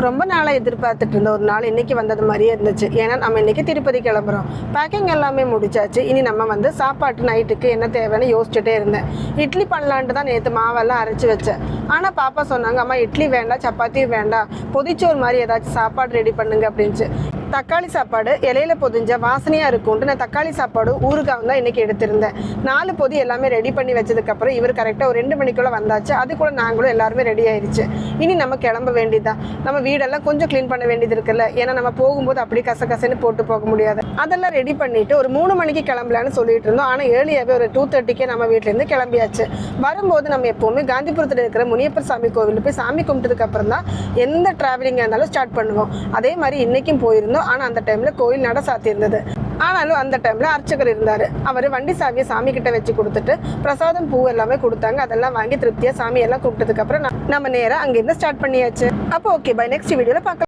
ரொம்ப நாளாக எதிர்பார்த்துட்டு இருந்த ஒரு நாள் இன்றைக்கி வந்தது மாதிரியே இருந்துச்சு. ஏன்னா நம்ம இன்றைக்கி திருப்பதி கிளம்புறோம். பேக்கிங் எல்லாமே முடிச்சாச்சு. இனி நம்ம வந்து சாப்பாட்டு நைட்டுக்கு என்ன தேவைன்னு யோசிச்சுட்டே இருந்தேன். இட்லி பண்ணலான்ட்டு தான் நேற்று மாவெல்லாம் அரைச்சி வச்சேன். ஆனால் பாப்பா சொன்னாங்க, அம்மா இட்லி வேண்டாம், சப்பாத்தியும் வேண்டாம், பொதிச்சோறு மாதிரி ஏதாச்சும் சாப்பாடு ரெடி பண்ணுங்க அப்படின்ச்சு. தக்காளி சாப்பாடு இலையில பொதிஞ்ச வாசனையாக இருக்கும்ட்டு நான் தக்காளி சாப்பாடு ஊறுகாய் தான் இன்றைக்கி எடுத்திருந்தேன். 4 பொதி எல்லாமே ரெடி பண்ணி வச்சதுக்கப்புறம் இவர் கரெக்டாக ஒரு 2 மணிக்குள்ளே வந்தாச்சு. அதுக்குள்ளே நாங்களும் எல்லாருமே ரெடி ஆயிடுச்சு. இனி நம்ம கிளம்ப வேண்டியதான். நம்ம வீடெல்லாம் கொஞ்சம் க்ளீன் பண்ண வேண்டியது இருக்குல்ல. ஏன்னா நம்ம போகும்போது அப்படி கசகசன்னு போட்டு போக முடியாது. அதெல்லாம் ரெடி பண்ணிவிட்டு ஒரு 3 மணிக்கு கிளம்பலான்னு சொல்லிட்டு இருந்தோம். ஆனால் ஏர்லியாகவே ஒரு 2:30க்கே நம்ம வீட்டிலேருந்து கிளம்பியாச்சு. வரும்போது நம்ம எப்போவுமே காந்திபுரத்தில் இருக்கிற முனியப்பர் சாமி கோவிலில் போய் சாமி கும்பிட்டதுக்கு அப்புறம் தான் எந்த டிராவலிங்காக இருந்தாலும் ஸ்டார்ட் பண்ணுவோம். அதே மாதிரி இன்றைக்கும் போயிருந்தோம். ஆனால் அந்த டைமில் கோயில் நட சாத்தி இருந்தது. ஆனாலும் அந்த டைமில் அர்ச்சகர் இருந்தார். அவர் வண்டி சாவியை சாமி கிட்ட வச்சு கொடுத்துட்டு பிரசாதம் பூ எல்லாமே கொடுத்தாங்க. அதெல்லாம் வாங்கி திருப்தியாக சாமியெல்லாம் கூப்பிட்டதுக்கப்புறம் நம்ம நேராக அங்கேருந்து ஸ்டார்ட் பண்ணியாச்சு. அப்போ ஓகே, பை நெக்ஸ்ட் வீடியோவில் பார்க்கலாம்.